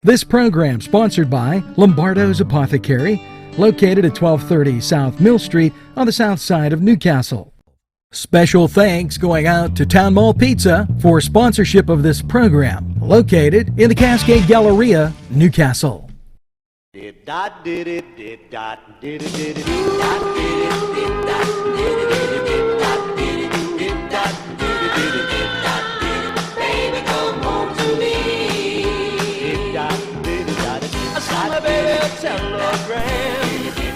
This program sponsored by Lombardo's Apothecary, located at 1230 South Mill Street on the south side of Newcastle. Special thanks going out to Town Mall Pizza for sponsorship of this program, located in the Cascade Galleria, Newcastle.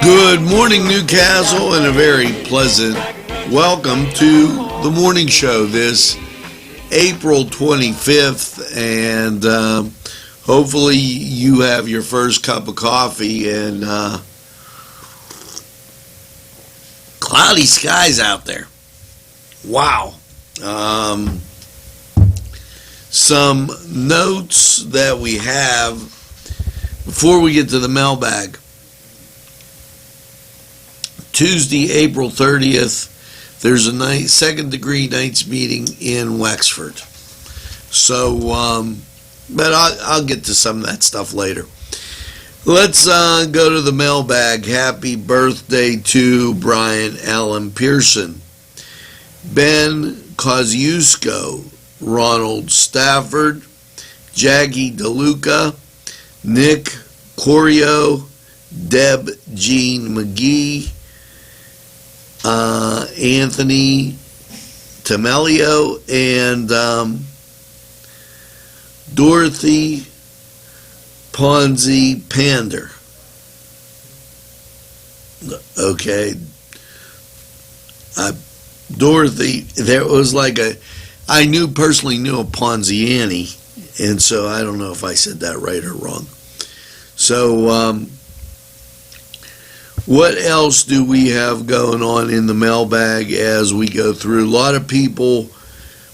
Good morning, Newcastle, and a very pleasant welcome to the morning show this April 25th, and hopefully you have your first cup of coffee and cloudy skies out there. Wow. Some notes that we have before we get to the mailbag. Tuesday, April 30th, there's a second-degree Knights meeting in Wexford. So, but I'll get to some of that stuff later. Let's go to the mailbag. Happy birthday to Brian Allen Pearson, Ben Kosciuszko, Ronald Stafford, Jackie DeLuca, Nick Corio, Deb Jean McGee, Anthony Tamelio, and Dorothy Ponzi Pander. Okay. Dorothy, there was like I personally knew a Ponziani, and so I don't know if I said that right or wrong. So, what else do we have going on in the mailbag as we go through? A lot of people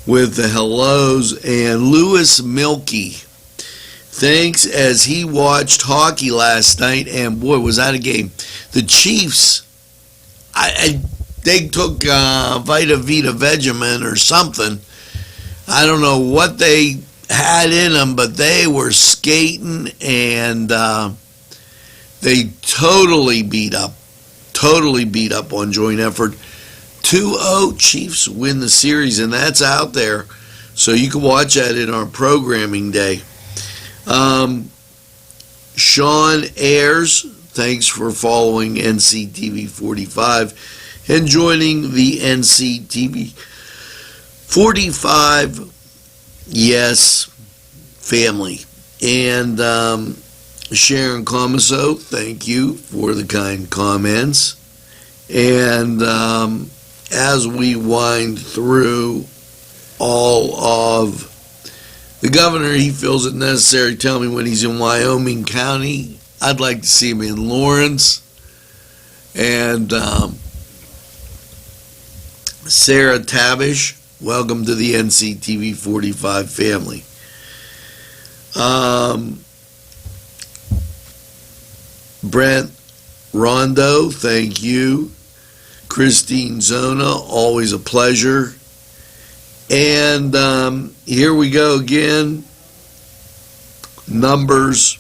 with the hellos, and Lewis Milky, thanks, as he watched hockey last night, and boy, was that a game. The Chiefs, they took Vita Vita Vegemin or something. I don't know what they had in them, but they were skating, and they totally beat up on joint effort. 2-0 Chiefs win the series, and that's out there, so you can watch that in our programming day. Sean Ayers, thanks for following NCTV45 and joining the NCTV45 Yes family. And Sharon Comiso, thank you for the kind comments. And as we wind through all of the governor, he feels it necessary to tell me when he's in Wyoming County. I'd like to see him in Lawrence. And Sarah Tabish, welcome to the NCTV45 family. Brent Rondo, thank you. Christine Zona, always a pleasure. And here we go again. Numbers.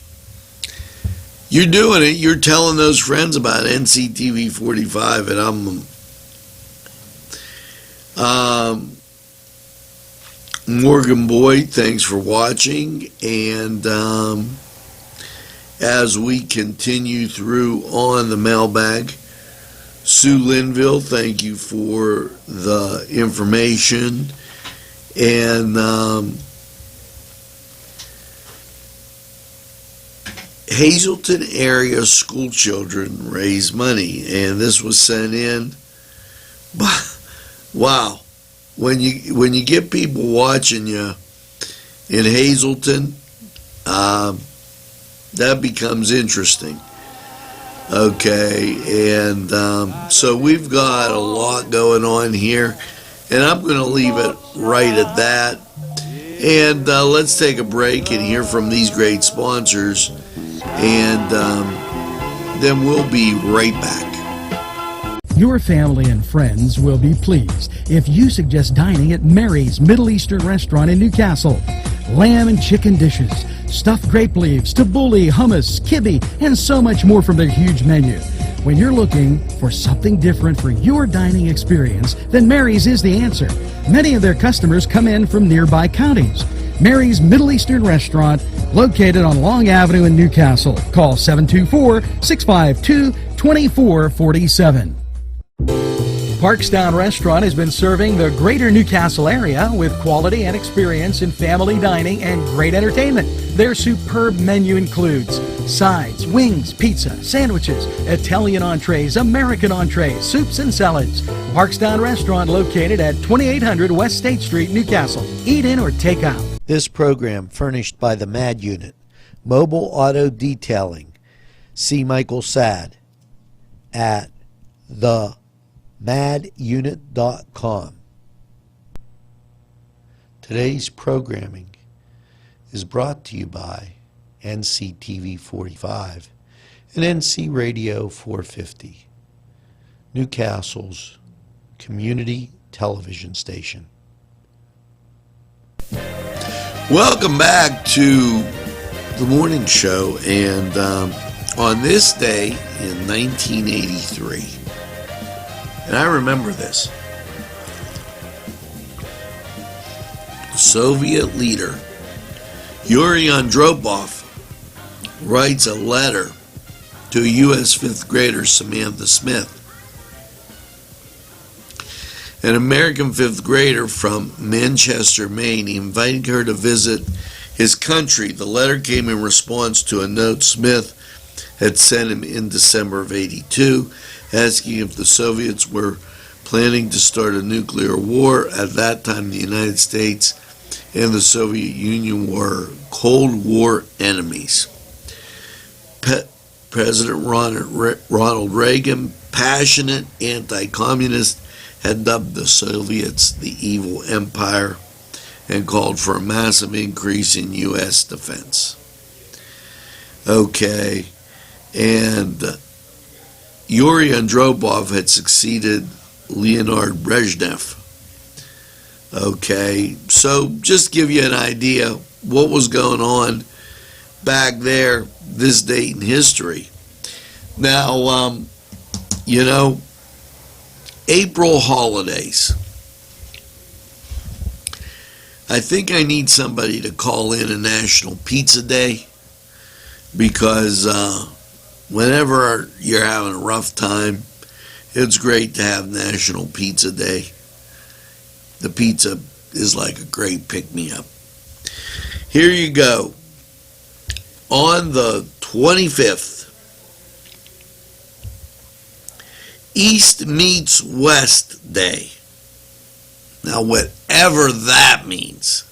You're doing it. You're telling those friends about NCTV45, and I'm Morgan Boyd, thanks for watching. And as we continue through on the mailbag, Sue Linville, thank you for the information. And Hazleton area school children raise money, and this was sent in. Wow, when you get people watching you in Hazleton, that becomes interesting. Okay, and so we've got a lot going on here, and I'm going to leave it right at that. And let's take a break and hear from these great sponsors, and then we'll be right back. Your family and friends will be pleased if you suggest dining at Mary's Middle Eastern Restaurant in Newcastle. Lamb and chicken dishes, stuffed grape leaves, tabbouleh, hummus, kibbe, and so much more from their huge menu. When you're looking for something different for your dining experience, then Mary's is the answer. Many of their customers come in from nearby counties. Mary's Middle Eastern Restaurant, located on Long Avenue in Newcastle. Call 724-652-2447. Parkstown Restaurant has been serving the greater Newcastle area with quality and experience in family dining and great entertainment. Their superb menu includes sides, wings, pizza, sandwiches, Italian entrees, American entrees, soups and salads. Parkstown Restaurant located at 2800 West State Street, Newcastle. Eat in or take out. This program furnished by the MAD Unit, Mobile Auto Detailing. See Michael Sad at themadunit.com. Today's programming is brought to you by NCTV45 and NC Radio 450, Newcastle's community television station. Welcome back to the morning show, and on this day in 1983, and I remember this, Soviet leader Yuri Andropov writes a letter to a U.S. fifth grader, Samantha Smith. An American fifth grader from Manchester, Maine. He invited her to visit his country. The letter came in response to a note Smith had sent him in December of '82, asking if the Soviets were planning to start a nuclear war. At that time, the United States and the Soviet Union were Cold War enemies. President Ronald Reagan, passionate anti-communist, had dubbed the Soviets the evil empire and called for a massive increase in U.S. defense. Okay, and Yuri Andropov had succeeded Leonid Brezhnev. Okay, so just give you an idea what was going on back there, this date in history. Now, April holidays. I think I need somebody to call in a National Pizza Day, because whenever you're having a rough time, it's great to have National Pizza Day. The pizza is like a great pick-me-up. Here you go. On the 25th, East meets West Day. Now, whatever that means.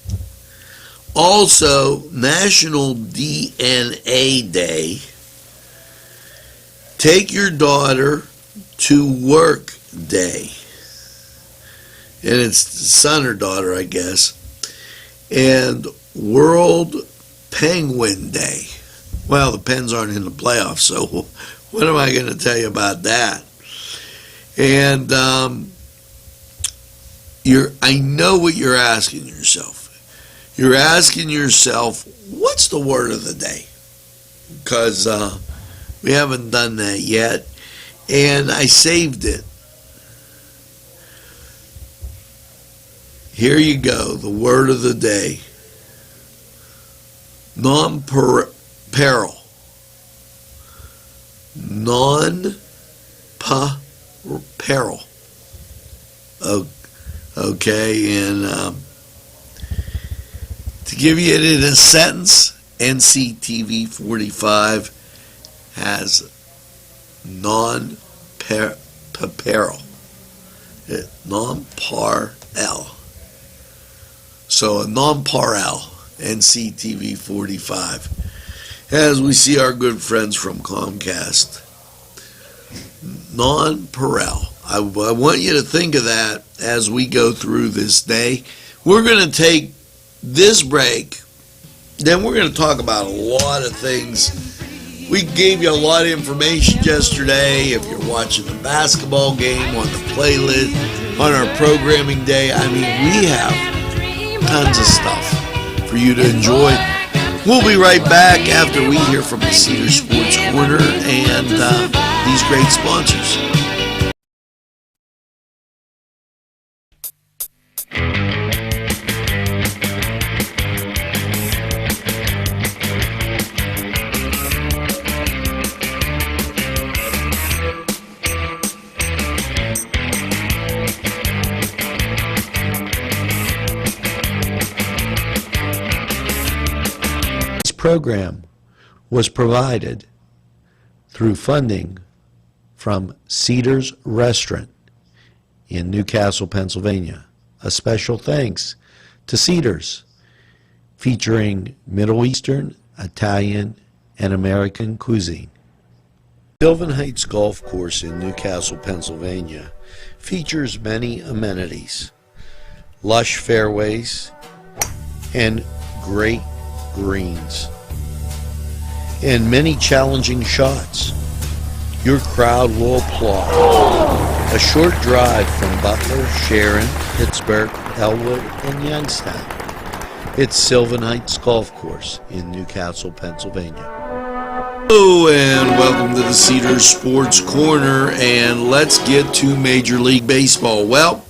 Also, National DNA Day. Take your daughter to work day. And it's son or daughter, I guess. And World Penguin Day. Well, the Pens aren't in the playoffs, so what am I going to tell you about that? And I know what you're asking yourself. You're asking yourself, what's the word of the day? Because we haven't done that yet. And I saved it. Here you go, the word of the day. Non-peril. Non-peril. Okay, and to give you it in a sentence, NCTV45 has non-peril. Non-par-L. So a non-par-L, NCTV45. As we see our good friends from Comcast. Non-peril. I want you to think of that as we go through this day. We're going to take this break. Then we're going to talk about a lot of things. We gave you a lot of information yesterday. If you're watching the basketball game, on the playlist, on our programming day, I mean, we have tons of stuff for you to enjoy. We'll be right back after we hear from the Cedar Sports Corner and these great sponsors. Program was provided through funding from Cedars Restaurant in Newcastle, Pennsylvania. A special thanks to Cedars, featuring Middle Eastern, Italian, and American cuisine. Sylvan Heights Golf Course in Newcastle, Pennsylvania features many amenities, lush fairways, and great greens, and many challenging shots. Your crowd will applaud. A short drive from Butler, Sharon, Pittsburgh, Elwood, and Youngstown. It's Sylvan Heights Golf Course in Newcastle, Pennsylvania. Hello and welcome to the Cedar Sports Corner, and let's get to Major League Baseball. Well,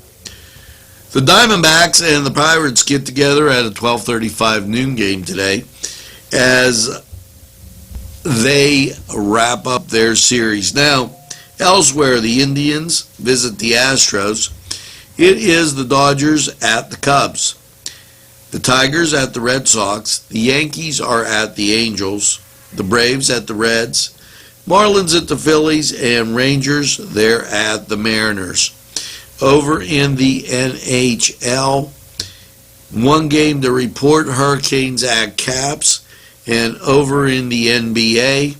the Diamondbacks and the Pirates get together at a 12:35 noon game today as they wrap up their series. Now, elsewhere, the Indians visit the Astros. It is the Dodgers at the Cubs. The Tigers at the Red Sox. The Yankees are at the Angels. The Braves at the Reds. Marlins at the Phillies. And Rangers, they're at the Mariners. Over in the NHL, one game to report, Hurricanes at Caps. And over in the NBA,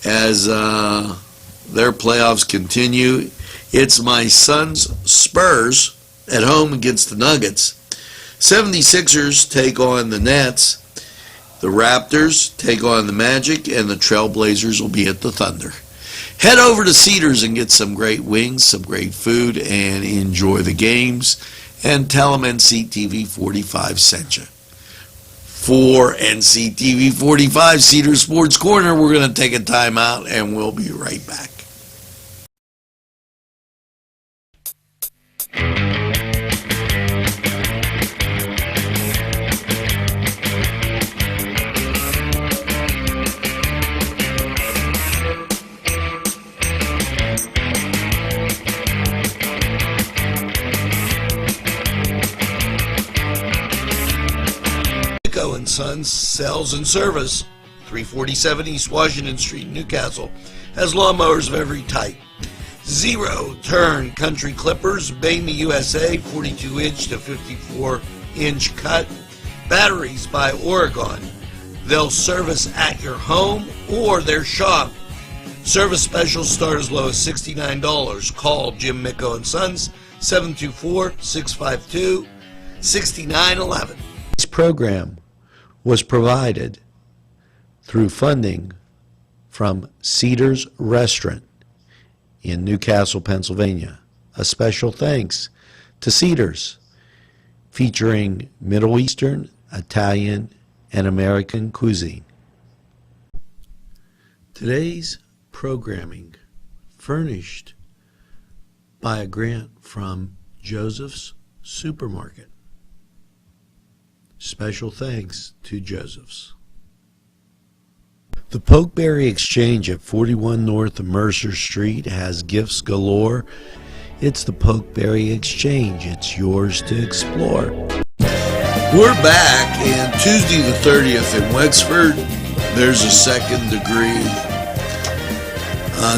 as their playoffs continue, it's my son's Spurs at home against the Nuggets. 76ers take on the Nets. The Raptors take on the Magic, and the Trailblazers will be at the Thunder. Head over to Cedars and get some great wings, some great food, and enjoy the games. And tell them NCTV45 sent you. For NCTV45 Cedar Sports Corner, we're going to take a time out, and we'll be right back. And Sons Sales and Service, 347 East Washington Street, Newcastle, has lawnmowers of every type. Zero turn country clippers, made in the USA, 42-inch to 54-inch cut. Batteries by Oregon. They'll service at your home or their shop. Service specials start as low as $69. Call Jim Micco and Sons, 724-652-6911. This program was provided through funding from Cedars Restaurant in Newcastle, Pennsylvania. A special thanks to Cedars, featuring Middle Eastern, Italian, and American cuisine. Today's programming furnished by a grant from Joseph's Supermarket. Special thanks to Joseph's. The Pokeberry Exchange at 41 North Mercer Street has gifts galore. It's the Pokeberry Exchange. It's yours to explore. We're back, and Tuesday the 30th in Wexford, there's a second degree.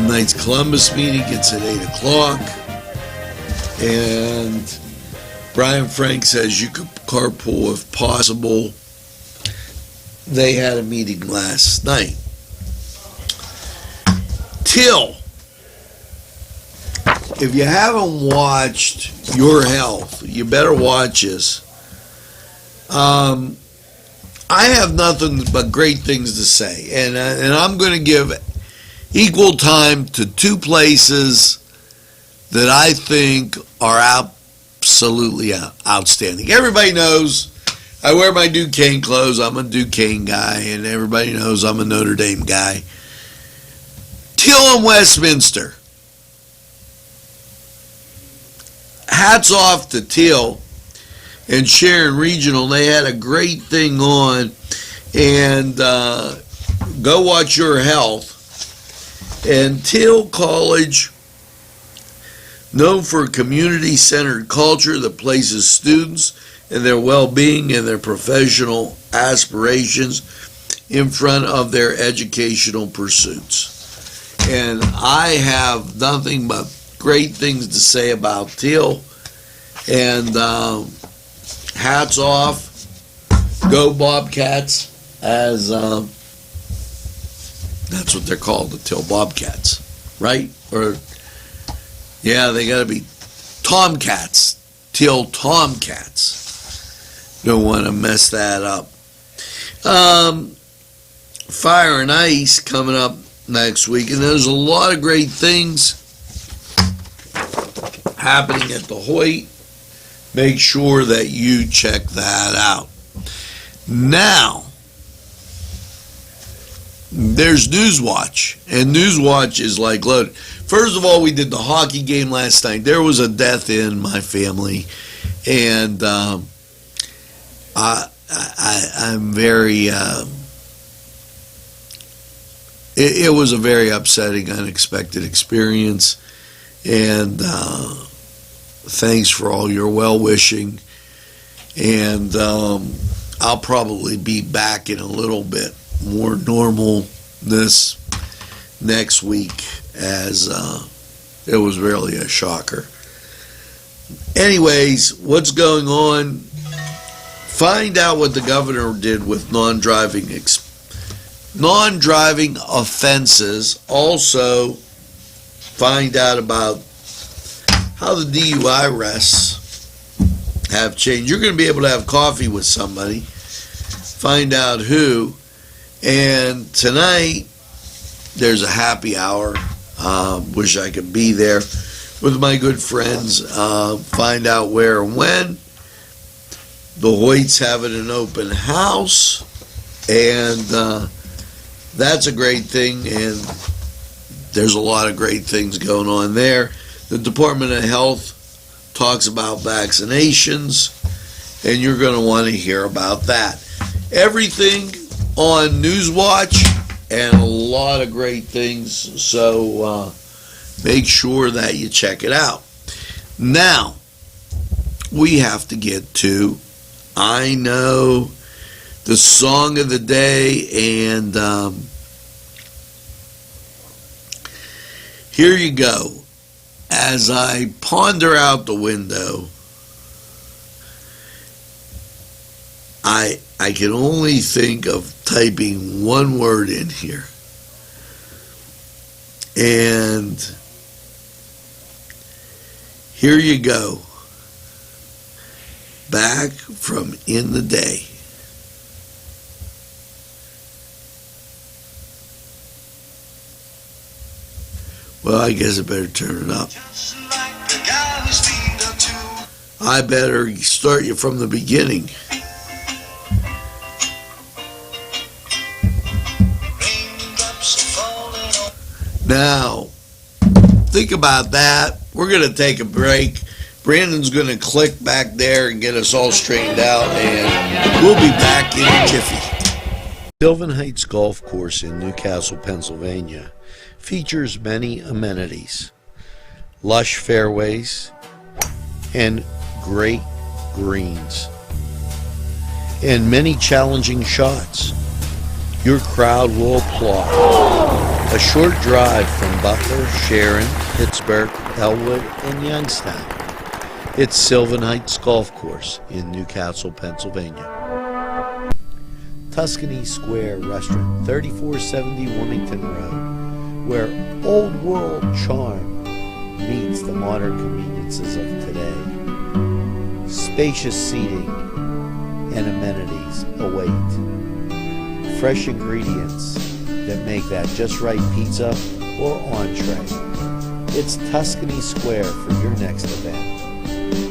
Knights Columbus meeting, it's at 8 o'clock. And Brian Frank says you could carpool if possible. They had a meeting last night. Till, if you haven't watched Your Health, you better watch this. I have nothing but great things to say, and I'm going to give equal time to two places that I think are absolutely outstanding. Everybody knows I wear my Duquesne clothes. I'm a Duquesne guy, and everybody knows I'm a Notre Dame guy. Till and Westminster. Hats off to Till and Sharon Regional. They had a great thing on, and go watch Your Health. And Till College, known for a community-centered culture that places students and their well-being and their professional aspirations in front of their educational pursuits. And I have nothing but great things to say about Till. And hats off, go Bobcats, as that's what they're called, the Till Bobcats, right? Or, yeah, they got to be Tomcats, Till Tomcats. Don't want to mess that up. Fire and Ice coming up next week, and there's a lot of great things happening at the Hoyt. Make sure that you check that out. Now, there's Newswatch, and Newswatch is like loaded. First of all, we did the hockey game last night. There was a death in my family, and I'm very. It was a very upsetting, unexpected experience, and thanks for all your well-wishing. And I'll probably be back in a little bit more normalness next week, as it was really a shocker. Anyways, what's going on? Find out what the governor did with non-driving offenses. Also, find out about how the DUI arrests have changed. You're going to be able to have coffee with somebody. Find out who. And tonight, there's a happy hour. Wish I could be there with my good friends. Find out where and when. The Hoyt's having an open house, and that's a great thing, and there's a lot of great things going on there. The Department of Health talks about vaccinations, and you're going to want to hear about that. Everything on Newswatch, and a lot of great things, so make sure that you check it out. Now, we have to get to I Know, the song of the day, and here you go. As I ponder out the window, I can only think of typing one word in here. And here you go. Back from in the day. Well, I guess I better turn it up. I better start you from the beginning. Now, think about that. We're going to take a break. Brandon's going to click back there and get us all straightened out, and we'll be back in a jiffy. Sylvan Heights Golf Course in Newcastle, Pennsylvania features many amenities, lush fairways, and great greens, and many challenging shots. Your crowd will applaud. A short drive from Butler, Sharon, Pittsburgh, Elwood, and Youngstown. It's Sylvan Heights Golf Course in Newcastle, Pennsylvania. Tuscany Square Restaurant, 3470 Wilmington Road, where old world charm meets the modern conveniences of today. Spacious seating and amenities await. Fresh ingredients that make that just right pizza or entree. It's Tuscany Square for your next event.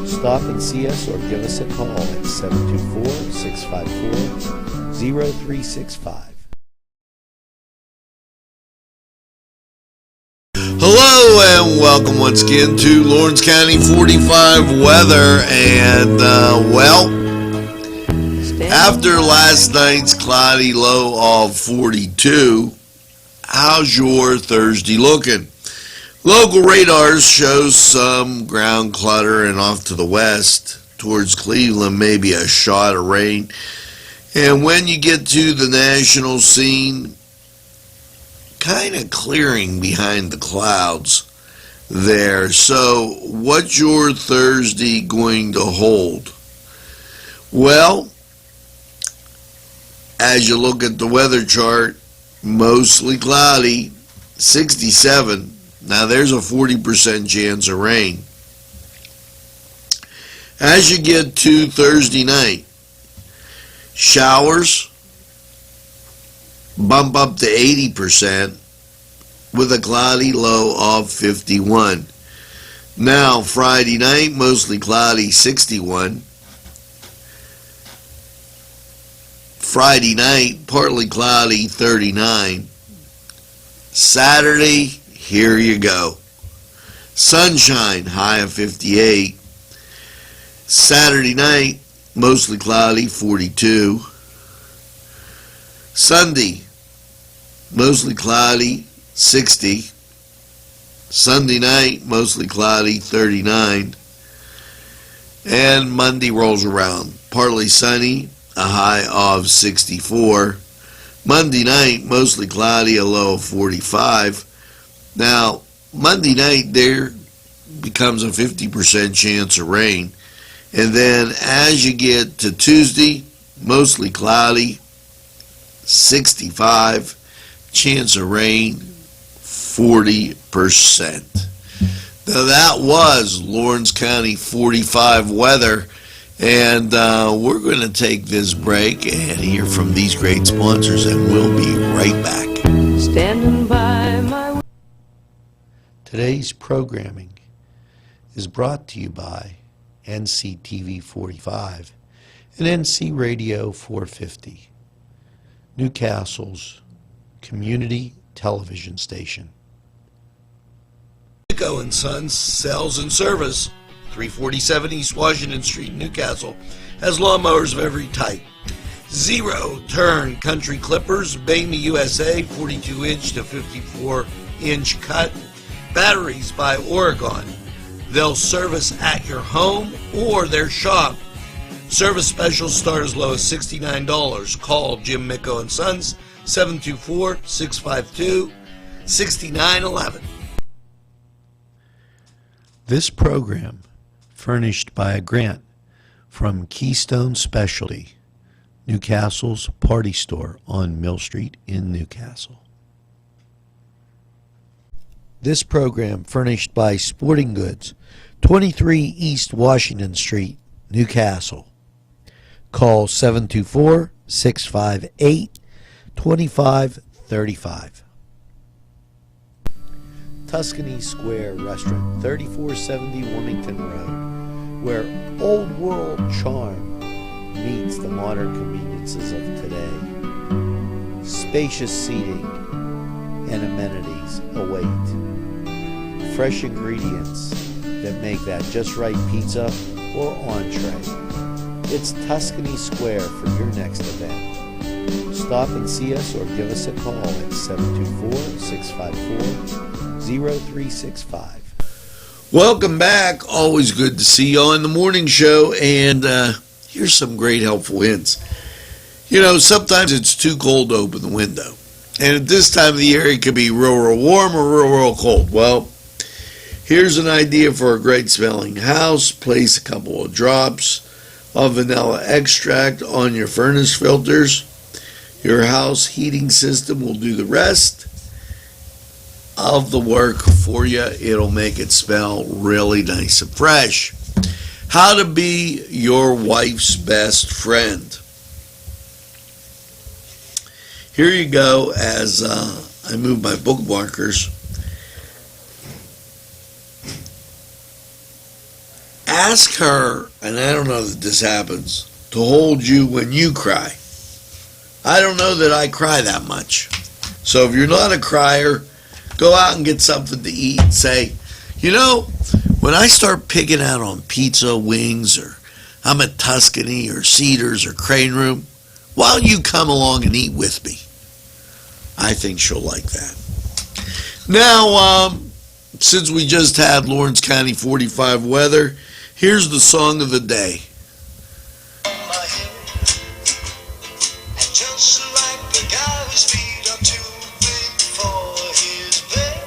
Stop and see us or give us a call at 724-654-0365. Hello and welcome once again to Lawrence County 45 weather. And after last night's cloudy low of 42, how's your Thursday looking? Local radars show some ground clutter, and off to the west towards Cleveland, maybe a shot of rain. And when you get to the national scene, kind of clearing behind the clouds there. So what's your Thursday going to hold? Well, as you look at the weather chart, mostly cloudy, 67. Now there's a 40% chance of rain. As you get to Thursday night, showers bump up to 80% with a cloudy low of 51. Now Friday night, mostly cloudy, 61. Friday night, partly cloudy, 39. Saturday, here you go. Sunshine, high of 58. Saturday night, mostly cloudy, 42. Sunday, mostly cloudy, 60. Sunday night, mostly cloudy, 39. And Monday rolls around. Partly sunny, a high of 64. Monday night, mostly cloudy, a low of 45. Now, Monday night, there becomes a 50% chance of rain. And then as you get to Tuesday, mostly cloudy, 65. Chance of rain, 40%. Now, that was Lawrence County 45 weather. And we're going to take this break and hear from these great sponsors, and we'll be right back. Standing by my... Today's programming is brought to you by NCTV45 and NC Radio 450, Newcastle's community television station. Nico & Sons Sales and Service, 347 East Washington Street, Newcastle, has lawnmowers of every type. Zero-turn country clippers, Bamey USA, 42-inch to 54-inch cut. Batteries by Oregon. They'll service at your home or their shop. Service specials start as low as $69. Call Jim Micco & Sons, 724-652-6911. This program furnished by a grant from Keystone Specialty, Newcastle's party store on Mill Street in Newcastle. This program furnished by Sporting Goods, 23 East Washington Street, Newcastle. Call 724-658-2535. Tuscany Square Restaurant, 3470 Wilmington Road, where old world charm meets the modern conveniences of today. Spacious seating and amenities await. Fresh ingredients that make that just right pizza or entree. It's Tuscany Square for your next event. Stop and see us or give us a call at 724-654-0365. Welcome back. Always good to see you on the morning show. And here's some great helpful hints. You know, sometimes it's too cold to open the window. And at this time of the year, it could be real warm or real cold. Well, here's an idea for a great smelling house. Place a couple of drops of vanilla extract on your furnace filters. Your house heating system will do the rest of the work for you. It'll make it smell really nice and fresh. How to be your wife's best friend. Here you go as I move my bookmarkers. ask her, and I don't know that this happens, to hold you when you cry. I don't know that I cry that much. So if you're not a crier, go out and get something to eat and say, you know, when I start picking out on pizza, wings, or I'm at Tuscany or Cedars or Crane Room, why don't you come along and eat with me? I think she'll like that. Now, since we just had Lawrence County 45 weather, here's the song of the day. Just like the guy whose feet are too big for his bed,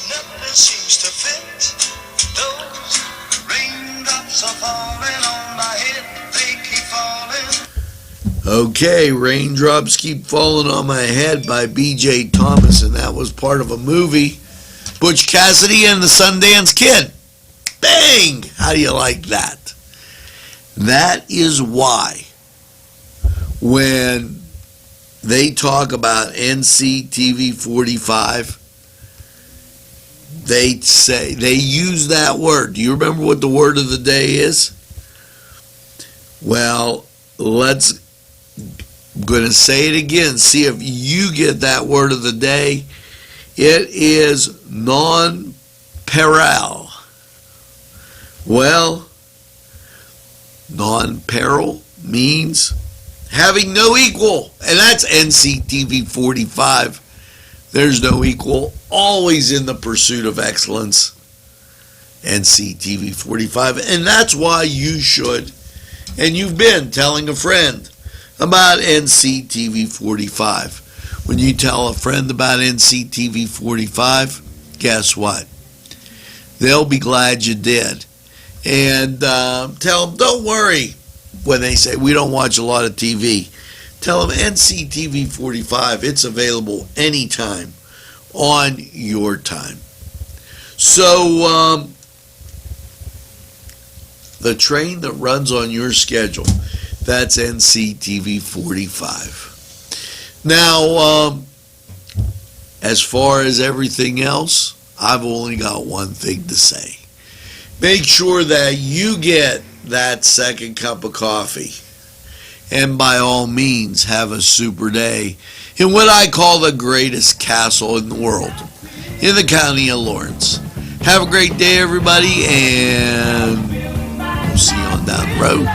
nothing seems to fit. Those raindrops are falling on my head, they keep falling. Okay, Raindrops Keep Falling on My Head by B.J. Thomas, and that was part of a movie, Butch Cassidy and the Sundance Kid. Bang! How do you like that? That is why when they talk about NCTV45, they use that word. Do you remember what the word of the day is? Well, I'm going to say it again. See if you get that word of the day. It is non-peril. Well, non-peril means having no equal, and that's NCTV 45. There's no equal, always in the pursuit of excellence. NCTV 45, and that's why you should, and you've been telling a friend about NCTV 45. When you tell a friend about NCTV 45, guess what? They'll be glad you did. And tell them, don't worry. When they say we don't watch a lot of TV, tell them NCTV 45, it's available anytime on your time. So the train that runs on your schedule, that's NCTV 45. Now, as far as everything else, I've only got one thing to say. Make sure that you get that second cup of coffee. And by all means, have a super day in what I call the greatest castle in the world, in the county of Lawrence. Have a great day, everybody, and we'll see you on down the road.